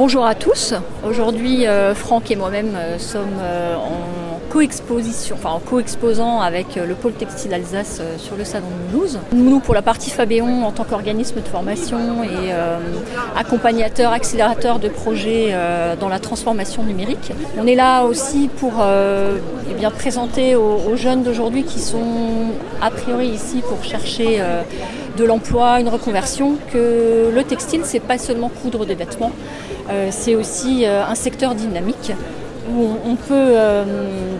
Bonjour à tous. Aujourd'hui, Franck et moi-même sommes en co-exposant avec le pôle textile Alsace sur le salon de Mulhouse. Nous, pour la partie Fabéon, en tant qu'organisme de formation et accompagnateur, accélérateur de projets dans la transformation numérique, on est là aussi pour présenter aux jeunes d'aujourd'hui qui sont a priori ici pour chercher de l'emploi, une reconversion, que le textile, c'est pas seulement coudre des vêtements, c'est aussi un secteur dynamique où on peut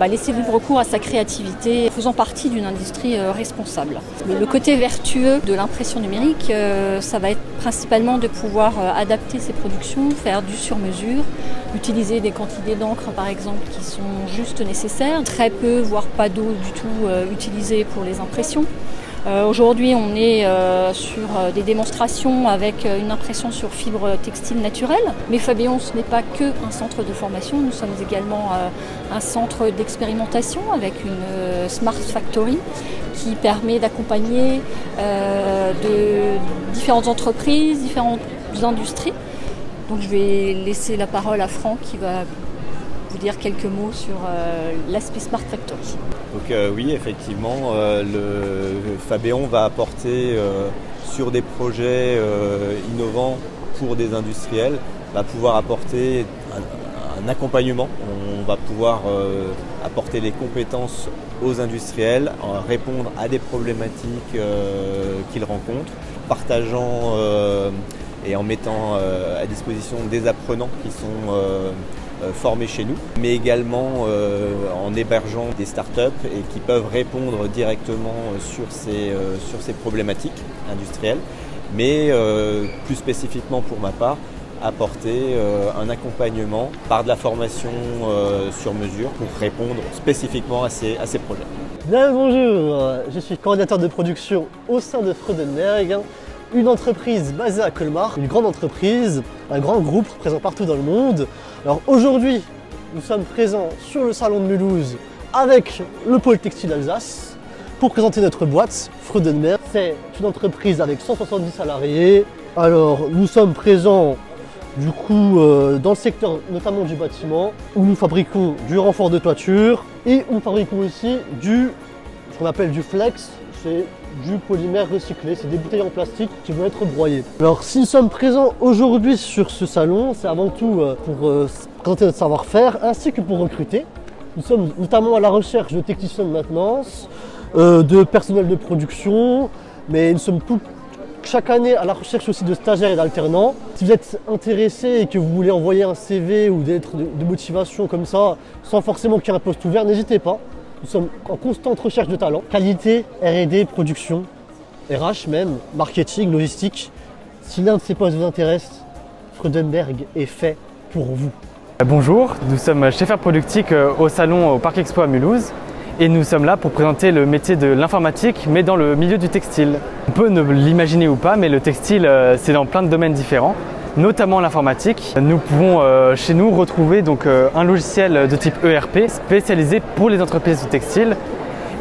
laisser libre cours à sa créativité, faisant partie d'une industrie responsable. Le côté vertueux de l'impression numérique, ça va être principalement de pouvoir adapter ses productions, faire du sur-mesure, utiliser des quantités d'encre par exemple qui sont juste nécessaires, très peu voire pas d'eau du tout utilisée pour les impressions. Aujourd'hui, on est sur des démonstrations avec une impression sur fibre textile naturelle. Mais Fabéon, ce n'est pas que un centre de formation, nous sommes également un centre d'expérimentation avec une Smart Factory qui permet d'accompagner de différentes entreprises, différentes industries. Donc je vais laisser la parole à Franck qui va vous dire quelques mots sur l'aspect Smart Factory. Donc oui, effectivement, le Fabéon va apporter sur des projets innovants pour des industriels, va pouvoir apporter un accompagnement. On va pouvoir apporter les compétences aux industriels, répondre à des problématiques qu'ils rencontrent, partageant et en mettant à disposition des apprenants qui sont formés chez nous, mais également en hébergeant des startups et qui peuvent répondre directement sur ces problématiques industrielles, mais plus spécifiquement pour ma part, apporter un accompagnement par de la formation sur mesure pour répondre spécifiquement à ces projets. Bien bonjour, je suis coordinateur de production au sein de Freudenberg, une entreprise basée à Colmar, une grande entreprise, un grand groupe présent partout dans le monde. Alors aujourd'hui, nous sommes présents sur le salon de Mulhouse avec le pôle textile Alsace pour présenter notre boîte, Freudenberg. C'est une entreprise avec 170 salariés. Alors nous sommes présents du coup dans le secteur notamment du bâtiment où nous fabriquons du renfort de toiture et nous fabriquons aussi ce qu'on appelle du flex. C'est du polymère recyclé, c'est des bouteilles en plastique qui vont être broyées. Alors si nous sommes présents aujourd'hui sur ce salon, c'est avant tout pour présenter notre savoir-faire ainsi que pour recruter. Nous sommes notamment à la recherche de techniciens de maintenance, de personnel de production, mais nous sommes chaque année à la recherche aussi de stagiaires et d'alternants. Si vous êtes intéressé et que vous voulez envoyer un CV ou des lettres de motivation comme ça, sans forcément qu'il y ait un poste ouvert, n'hésitez pas. Nous sommes en constante recherche de talents, qualité, R&D, production, RH même, marketing, logistique. Si l'un de ces postes vous intéresse, Freudenberg est fait pour vous. Bonjour, nous sommes chauffeurs productiques au salon au Parc Expo à Mulhouse et nous sommes là pour présenter le métier de l'informatique mais dans le milieu du textile. On peut ne l'imaginer ou pas, mais le textile c'est dans plein de domaines différents, notamment l'informatique. Nous pouvons chez nous retrouver donc un logiciel de type ERP spécialisé pour les entreprises de textile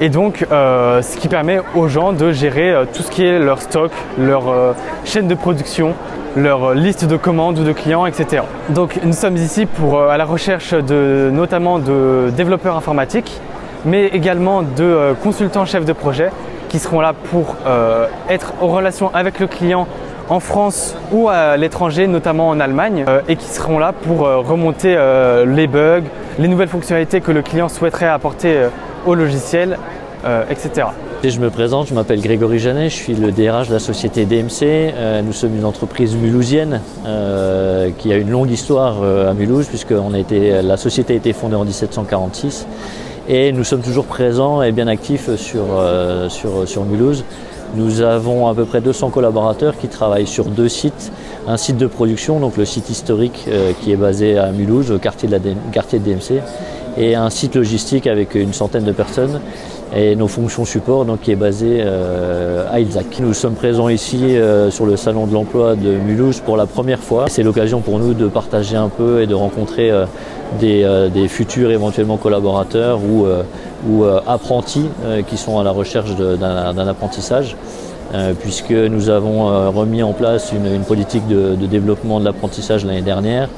et donc ce qui permet aux gens de gérer tout ce qui est leur stock, leur chaîne de production, leur liste de commandes ou de clients, etc. Donc nous sommes ici à la recherche notamment de développeurs informatiques mais également de consultants chefs de projet qui seront là pour être en relation avec le client en France ou à l'étranger, notamment en Allemagne, et qui seront là pour remonter les bugs, les nouvelles fonctionnalités que le client souhaiterait apporter au logiciel, etc. Et je me présente, je m'appelle Grégory Janet, je suis le DRH de la société DMC. Nous sommes une entreprise mulhousienne qui a une longue histoire à Mulhouse puisque la société a été fondée en 1746 et nous sommes toujours présents et bien actifs sur Mulhouse. Nous avons à peu près 200 collaborateurs qui travaillent sur 2 sites. Un site de production, donc le site historique qui est basé à Mulhouse, au quartier de DMC, et un site logistique avec une centaine de personnes et nos fonctions support donc, qui est basé à Ilzac. Nous sommes présents ici sur le salon de l'emploi de Mulhouse pour la première fois. C'est l'occasion pour nous de partager un peu et de rencontrer des futurs éventuellement collaborateurs ou apprentis qui sont à la recherche d'un apprentissage. puisque nous avons remis en place une politique de développement de l'apprentissage l'année dernière.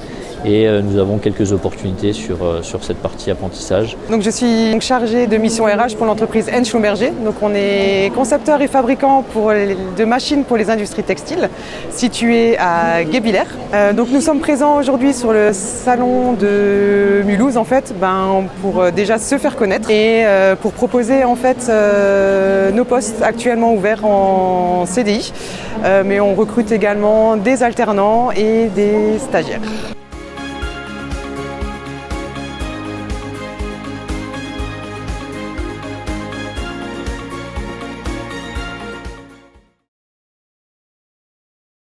Et nous avons quelques opportunités sur cette partie apprentissage. Donc je suis chargée de mission RH pour l'entreprise Hensch Schlumberger. Donc on est concepteur et fabricant de machines pour les industries textiles, situées à Guebwiller. Donc nous sommes présents aujourd'hui sur le salon de Mulhouse en fait, pour déjà se faire connaître et pour proposer en fait nos postes actuellement ouverts en CDI. Mais on recrute également des alternants et des stagiaires.